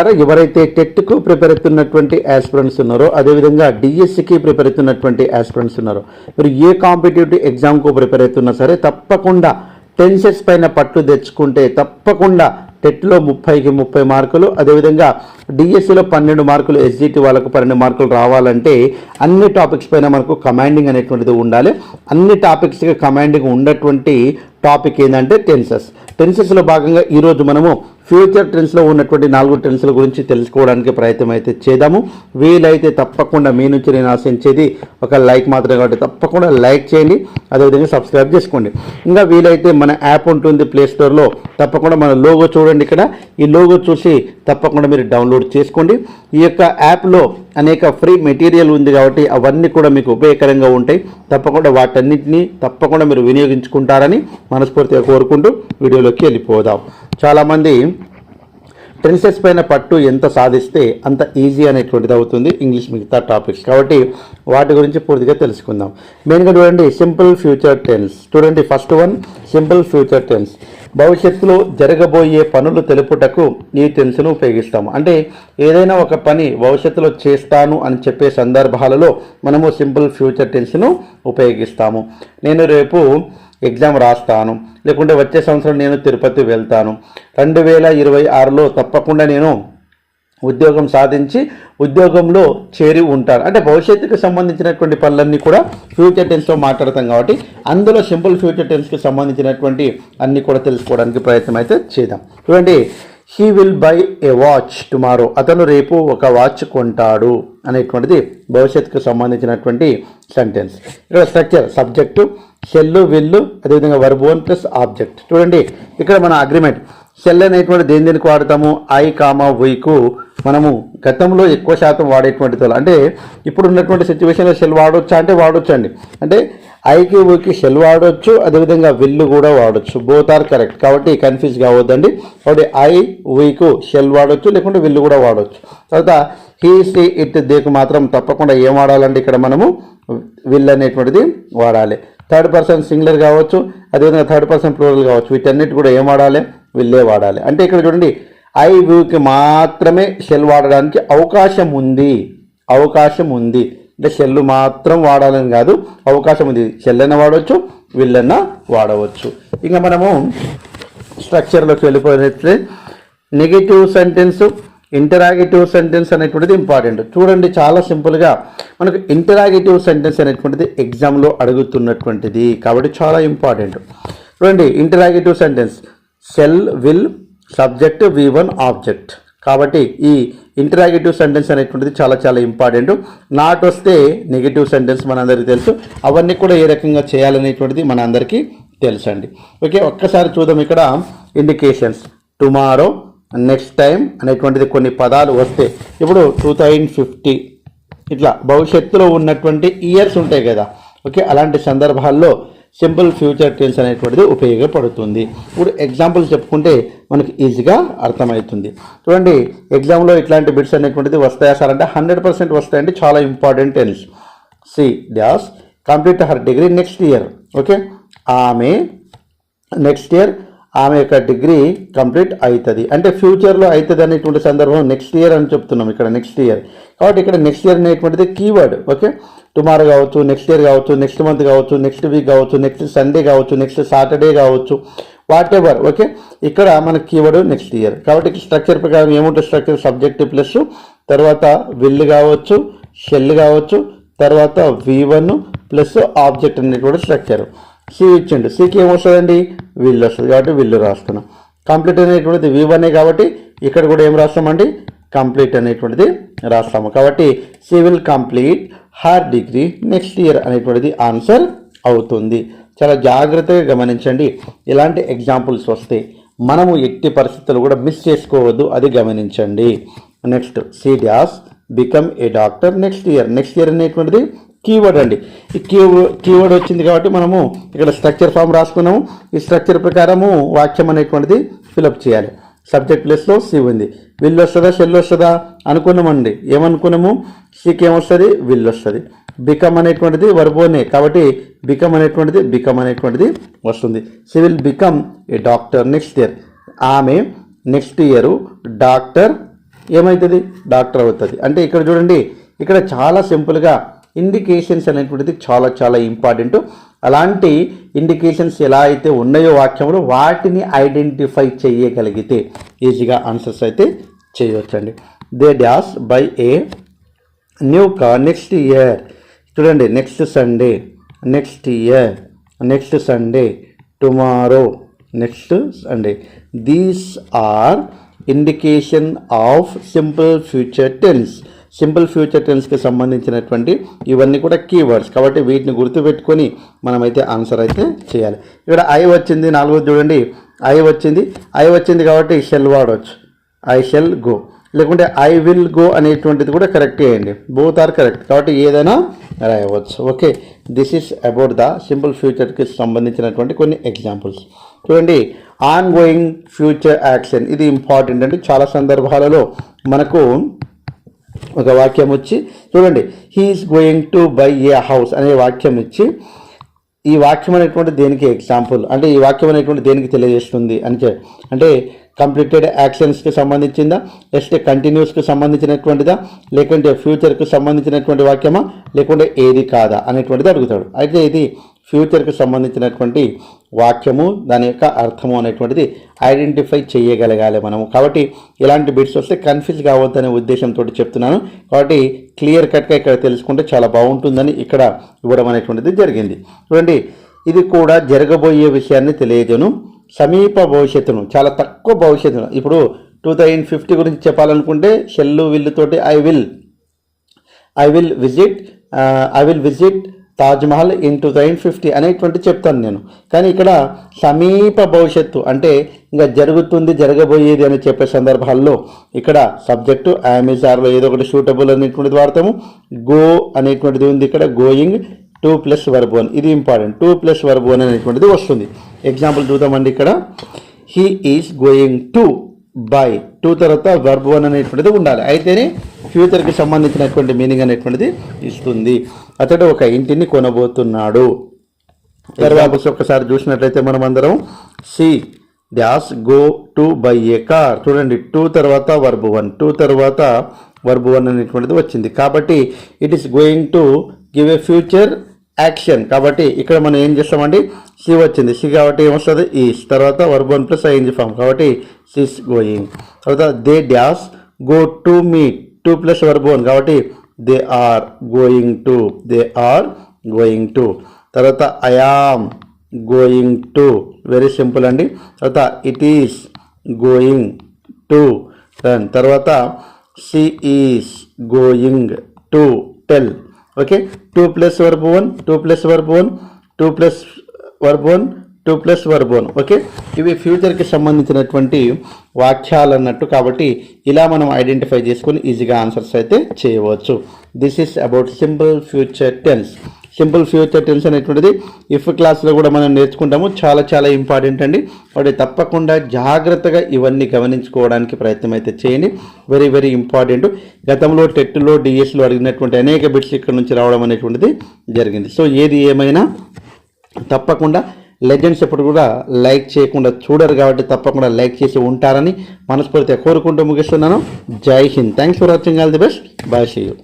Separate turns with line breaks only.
ఎవరైతే టెట్కు ప్రిపేర్ అవుతున్నటువంటి ఆస్పిరెంట్స్ ఉన్నారో అదేవిధంగా డిఎస్సికి ప్రిపేర్ అవుతున్నటువంటి ఆస్పిరెంట్స్ ఉన్నారో మీరు ఏ కాంపిటేటివ్ ఎగ్జామ్కు ప్రిపేర్ అవుతున్నా సరే తప్పకుండా టెన్సెస్ పైన పట్టు తెచ్చుకుంటే తప్పకుండా టెట్లో 30కి 30 మార్కులు, అదేవిధంగా డిఎస్సిలో 12 మార్కులు, ఎస్జిటి వాళ్ళకు 12 మార్కులు రావాలంటే అన్ని టాపిక్స్ పైన మనకు కమాండింగ్ అనేటువంటిది ఉండాలి. అన్ని టాపిక్స్కి కమాండింగ్ ఉన్నటువంటి టాపిక్ ఏంటంటే టెన్సెస్లో భాగంగా ఈరోజు మనము ఫ్యూచర్ టెన్స్లో ఉన్నటువంటి 4 టెన్స్ల గురించి తెలుసుకోవడానికి ప్రయత్నం అయితే చేద్దాము. వీలైతే తప్పకుండా మీ నుంచి నేను ఆశించేది ఒక లైక్ మాత్రమే, కాబట్టి తప్పకుండా లైక్ చేయండి, అదేవిధంగా సబ్స్క్రైబ్ చేసుకోండి. ఇంకా వీలైతే మన యాప్ ఉంటుంది ప్లే స్టోర్లో, తప్పకుండా మన లోగో చూడండి. ఇక్కడ ఈ లోగో చూసి తప్పకుండా మీరు డౌన్లోడ్ చేసుకోండి. ఈ యొక్క యాప్లో అనేక ఫ్రీ మెటీరియల్ ఉంది కాబట్టి అవన్నీ కూడా మీకు ఉపయోగకరంగా ఉంటాయి. తప్పకుండా వాటన్నిటిని తప్పకుండా మీరు వినియోగించుకుంటారని మనస్ఫూర్తిగా కోరుకుంటూ వీడియోలోకి వెళ్ళిపోదాం. చాలామంది టెన్సెస్ పైన పట్టు ఎంత సాధిస్తే అంత ఈజీ అనేటువంటిది అవుతుంది ఇంగ్లీష్ మిగతా టాపిక్స్, కాబట్టి వాటి గురించి పూర్తిగా తెలుసుకుందాం. మెయిన్గా చూడండి సింపుల్ ఫ్యూచర్ టెన్స్. చూడండి first one simple future tense. భవిష్యత్తులో జరగబోయే పనులు తెలుపుటకు ఈ టెన్స్ను ఉపయోగిస్తాము. అంటే ఏదైనా ఒక పని భవిష్యత్తులో చేస్తాను అని చెప్పే సందర్భాలలో మనము సింపుల్ ఫ్యూచర్ టెన్స్ను ఉపయోగిస్తాము. నేను రేపు ఎగ్జామ్ రాస్తాను, లేకుంటే వచ్చే సంవత్సరం నేను తిరుపతి వెళ్తాను, 2026లో తప్పకుండా నేను ఉద్యోగం సాధించి ఉద్యోగంలో చేరి ఉంటాను. అంటే భవిష్యత్తుకు సంబంధించినటువంటి పనులన్నీ కూడా ఫ్యూచర్ టెన్స్లో మాట్లాడతాం కాబట్టి అందులో సింపుల్ ఫ్యూచర్ టెన్స్కి సంబంధించినటువంటి అన్నీ కూడా తెలుసుకోవడానికి ప్రయత్నం అయితే చేద్దాం. చూడండి, he will buy A watch tomorrow. అతను రేపు ఒక వాచ్ కొంటాడు అనేటువంటిది భవిష్యత్తుకు సంబంధించినటువంటి సెంటెన్స్. ఇక్కడ స్ట్రక్చర్ సబ్జెక్టు, షెల్లు, విల్లు, అదేవిధంగా వర్బ్ 1 ప్లస్ ఆబ్జెక్ట్. చూడండి ఇక్కడ మన అగ్రిమెంట్ షెల్ అనేటువంటి దేనికి వాడతాము, ఐ కామా వీకు మనము గతంలో ఎక్కువ శాతం వాడేటువంటిది. అంటే ఇప్పుడు ఉన్నటువంటి సిచ్యువేషన్లో షెల్ వాడొచ్చా అంటే వాడొచ్చు అండి. అంటే ఐకి వీకి షెల్ వాడవచ్చు, అదేవిధంగా విల్లు కూడా వాడచ్చు. బోత్ ఆర్ కరెక్ట్, కాబట్టి కన్ఫ్యూజ్ కావద్దండి. కాబట్టి ఐ వీకు షెల్ వాడచ్చు, లేకుంటే విల్లు కూడా వాడవచ్చు. తర్వాత హీ సీ ఇట్ దేకు మాత్రం తప్పకుండా ఏం వాడాలంటే ఇక్కడ మనము విల్ అనేటువంటిది వాడాలి. థర్డ్ పర్సన్ సింగులర్ కావచ్చు, అదేవిధంగా థర్డ్ పర్సన్ ప్లూరల్ కావచ్చు, వీటన్నిటి కూడా ఏం వాడాలి, విల్లే వాడాలి. అంటే ఇక్కడ చూడండి ఐ వ్యూకి మాత్రమే షెల్ వాడడానికి అవకాశం ఉంది. అంటే షెల్ మాత్రం వాడాలని కాదు, అవకాశం ఉంది. షెల్ అయినా వాడవచ్చు, విల్లన్నా వాడవచ్చు. ఇంకా మనము స్ట్రక్చర్లోకి వెళ్ళిపోయినట్లయితే నెగటివ్ సెంటెన్స్, ఇంటరాగేటివ్ సెంటెన్స్ అనేటువంటిది ఇంపార్టెంట్. చూడండి చాలా సింపుల్గా మనకు ఇంటరాగేటివ్ సెంటెన్స్ అనేటువంటిది ఎగ్జామ్లో అడుగుతున్నటువంటిది కాబట్టి చాలా ఇంపార్టెంట్. చూడండి interrogative sentence shall, will, subject, V1 object. కాబట్టి ఈ ఇంటరాగేటివ్ సెంటెన్స్ అనేటువంటిది చాలా చాలా ఇంపార్టెంట్. నాట్ వస్తే నెగటివ్ సెంటెన్స్ మనందరికీ తెలుసు, అవన్నీ కూడా ఏ రకంగా చేయాలనేటువంటిది మనందరికీ తెలుసు అండి. ఓకే, ఒక్కసారి చూద్దాం. ఇక్కడ ఇండికేషన్స్ టుమారో, నెక్స్ట్ టైం అనేటువంటిది కొన్ని పదాలు వస్తే ఇప్పుడు 2050 ఇట్లా భవిష్యత్తులో ఉన్నటువంటి ఇయర్స్ ఉంటాయి కదా. ఓకే, అలాంటి సందర్భాల్లో సింపుల్ ఫ్యూచర్ టెన్స్ అనేటువంటిది ఉపయోగపడుతుంది. ఇప్పుడు ఎగ్జాంపుల్స్ చెప్పుకుంటే మనకి ఈజీగా అర్థమవుతుంది. చూడండి ఎగ్జామ్లో ఇట్లాంటి బిట్స్ అనేటువంటిది వస్తాయా సార్ అంటే 100% వస్తాయండి. చాలా important tense. She dash complete her degree next year. Okay, ఆమె నెక్స్ట్ ఇయర్ ఆమె యొక్క డిగ్రీ కంప్లీట్ అవుతుంది అంటే ఫ్యూచర్లో అవుతుంది అనేటువంటి సందర్భం నెక్స్ట్ ఇయర్ అని చెప్తున్నాం. ఇక్కడ నెక్స్ట్ ఇయర్ కాబట్టి ఇక్కడ నెక్స్ట్ ఇయర్ అనేటువంటిది కీవర్డ్. ఓకే, టుమారో కావచ్చు, నెక్స్ట్ ఇయర్ కావచ్చు, నెక్స్ట్ మంత్ కావచ్చు, నెక్స్ట్ వీక్ కావచ్చు, నెక్స్ట్ సండే కావచ్చు, నెక్స్ట్ సాటర్డే కావచ్చు, వాట్ ఎవర్. ఓకే, ఇక్కడ మన కీవర్డ్ నెక్స్ట్ ఇయర్. కాబట్టి స్ట్రక్చర్ ప్రకారం ఏముంటుంది, స్ట్రక్చర్ సబ్జెక్ట్ ప్లస్ తర్వాత విల్ కావచ్చు, షెల్ కావచ్చు, తర్వాత V1 ప్లస్ ఆబ్జెక్ట్ అనేటువంటి స్ట్రక్చర్. సి ఇచ్చిండు, సికి ఏమొస్తుందండి, విల్ వస్తుంది కాబట్టి విల్లు రాస్తున్నాం. కంప్లీట్ అనేటువంటిది V1 కాబట్టి ఇక్కడ కూడా ఏం రాస్తామండి, కంప్లీట్ అనేటువంటిది రాస్తాము. కాబట్టి she will complete her degree next year అనేటువంటిది ఆన్సర్ అవుతుంది. చాలా జాగ్రత్తగా గమనించండి. ఇలాంటి ఎగ్జాంపుల్స్ వస్తే మనము ఎట్టి పరిస్థితులు కూడా మిస్ చేసుకోవద్దు, అది గమనించండి. Next she dash become a doctor next year. Next year అనేటువంటిది కీవర్డ్ అండి. ఈ కీవర్డ్ వచ్చింది కాబట్టి మనము ఇక్కడ స్ట్రక్చర్ ఫామ్ రాసుకున్నాము. ఈ స్ట్రక్చర్ ప్రకారము వాక్యం అనేటువంటిది ఫిలప్ చేయాలి. సబ్జెక్ట్ ప్లేస్లో సి ఉంది. విల్ వస్తుందా, షెల్ వస్తుందా అనుకున్నామండి. ఏమనుకున్నాము, సికి ఏమొస్తుంది, విల్ వస్తుంది. బికమ్ అనేటువంటిది వర్బోనే కాబట్టి బికమ్ అనేటువంటిది వస్తుంది. She will become a doctor next year. ఆమె నెక్స్ట్ ఇయర్ డాక్టర్ ఏమవుతుంది? డాక్టర్ అవుతుంది. అంటే ఇక్కడ చూడండి, ఇక్కడ చాలా సింపుల్గా ఇండికేషన్స్ అనేటువంటిది చాలా చాలా ఇంపార్టెంట్. అలాంటి ఇండికేషన్స్ ఎలా అయితే ఉన్నాయో వాక్యంలో వాటిని ఐడెంటిఫై చేయగలిగితే ఈజీగా ఆన్సర్స్ అయితే చేయవచ్చండి. They dash buy a new car next year. చూడండి, next Sunday, next year, next Sunday, tomorrow, next Sunday. These are indication of simple future tense. Simple future టెన్స్కి సంబంధించినటువంటి ఇవన్నీ కూడా కీవర్డ్స్ కాబట్టి వీటిని గుర్తుపెట్టుకొని మనమైతే ఆన్సర్ అయితే చేయాలి. ఇక్కడ ఐ వచ్చింది, నాలుగోది చూడండి, ఐ వచ్చింది కాబట్టి షెల్ వాడవచ్చు, ఐ షెల్ గో. లేకుంటే ఐ విల్ గో అనేటువంటిది కూడా కరెక్ట్ చేయండి, బోత్ ఆర్ కరెక్ట్ కాబట్టి ఏదైనా రాయవచ్చు. Okay, this is about the simple ఫ్యూచర్కి సంబంధించినటువంటి కొన్ని ఎగ్జాంపుల్స్. చూడండి, ఆన్ గోయింగ్ ఫ్యూచర్ యాక్షన్, ఇది ఇంపార్టెంట్ అండి. చాలా సందర్భాలలో మనకు ఒక వాక్యం వచ్చి చూడండి, he is going to buy a house అనే వాక్యం ఇచ్చి ఈ వాక్యం అనేటువంటి దేనికి ఎగ్జాంపుల్, అంటే ఈ వాక్యం అనేటువంటి దేనికి తెలియజేస్తుంది అని అంటే కంప్లీటెడ్ యాక్షన్స్కి సంబంధించిందా, నెక్స్ట్ కంటిన్యూస్కి సంబంధించినటువంటిదా, లేకుంటే ఫ్యూచర్కి సంబంధించినటువంటి వాక్యమా, లేకుంటే ఏది కాదా అనేటువంటిది అడుగుతాడు. అయితే ఇది ఫ్యూచర్కి సంబంధించినటువంటి వాక్యము, దాని యొక్క అర్థము అనేటువంటిది ఐడెంటిఫై చేయగలగాలి మనము. కాబట్టి ఇలాంటి బిట్స్ వస్తే కన్ఫ్యూజ్ కావద్దనే ఉద్దేశంతో చెప్తున్నాను. కాబట్టి క్లియర్ కట్గా ఇక్కడ తెలుసుకుంటే చాలా బాగుంటుందని ఇక్కడ ఇవ్వడం అనేటువంటిది జరిగింది. చూడండి, ఇది కూడా జరగబోయే విషయాన్ని తెలియజేను, సమీప భవిష్యత్తును, చాలా తక్కువ భవిష్యత్తును. ఇప్పుడు 2050 గురించి చెప్పాలనుకుంటే షెల్లు విల్లుతోటి I will visit Taj Mahal in 2050 అనేటువంటి చెప్తాను నేను. కానీ ఇక్కడ సమీప భవిష్యత్తు అంటే ఇంకా జరగబోయేది అని చెప్పే సందర్భాల్లో ఇక్కడ సబ్జెక్టు ఆమెజార్లో ఏదో ఒకటి సూటబుల్ అనేటువంటిది వాడతాము. గో అనేటువంటిది ఉంది ఇక్కడ, గోయింగ్ 2 + verb 1, ఇది ఇంపార్టెంట్. 2 + verb 1 అనేటువంటిది వస్తుంది. ఎగ్జాంపుల్ చూద్దామండి. ఇక్కడ he is going to by, 2 తర్వాత verb 1 అనేటువంటిది ఉండాలి, అయితేనే ఫ్యూచర్కి సంబంధించినటువంటి మీనింగ్ అనేటువంటిది ఇస్తుంది. అతడు ఒక ఇంటిని కొనబోతున్నాడు. తర్వాత ఒకసారి చూసినట్లయితే మనం అందరం she dash go to buy a car. చూడండి, 2 తర్వాత verb 1, 2 తర్వాత verb 1 అనేటువంటిది వచ్చింది. కాబట్టి it is going to give a future action. కాబట్టి ఇక్కడ మనం ఏం చేస్తామండి, సి వచ్చింది, సి కాబట్టి ఏమొస్తుంది, ఈస్, తర్వాత verb 1 + ing ఫామ్ కాబట్టి సిస్ గోయింగ్. తర్వాత they dash go to meet, 2 + verb 1 కాబట్టి దే ఆర్ గోయింగ్ టు. తర్వాత I am going to, very simple అండి. తర్వాత ఇట్ ఈస్ గోయింగ్ టు, తర్వాత she is going to tell. Okay, 2 + verb 1, 2 + verb 1, 2 + verb 1, 2 + verb 1. Okay, ఇవి ఫ్యూచర్కి సంబంధించినటువంటి వాక్యాలు అన్నట్టు. కాబట్టి ఇలా మనం ఐడెంటిఫై చేసుకొని ఈజీగా ఆన్సర్స్ అయితే చేయవచ్చు. This is about simple future tense. Simple future tense అనేటువంటిది ఇఫ్ క్లాస్లో కూడా మనం నేర్చుకుంటాము. చాలా చాలా ఇంపార్టెంట్ అండి. కాబట్టి తప్పకుండా జాగ్రత్తగా ఇవన్నీ గమనించుకోవడానికి ప్రయత్నం అయితే చేయండి. Very very important. గతంలో టెట్లో డిఎస్లో అడిగినటువంటి అనేక బిట్స్ ఇక్కడ నుంచి రావడం అనేటువంటిది జరిగింది. సో ఏది ఏమైనా తప్పకుండా లెజెండ్స్ ఎప్పుడు కూడా లైక్ చేయకుండా చూడరు కాబట్టి తప్పకుండా లైక్ చేసి ఉంటారని మనస్ఫూర్తిగా కోరుకుంటూ ముగిస్తున్నాను. Jai Hind. Thanks for watching. All the best. Bye. See you.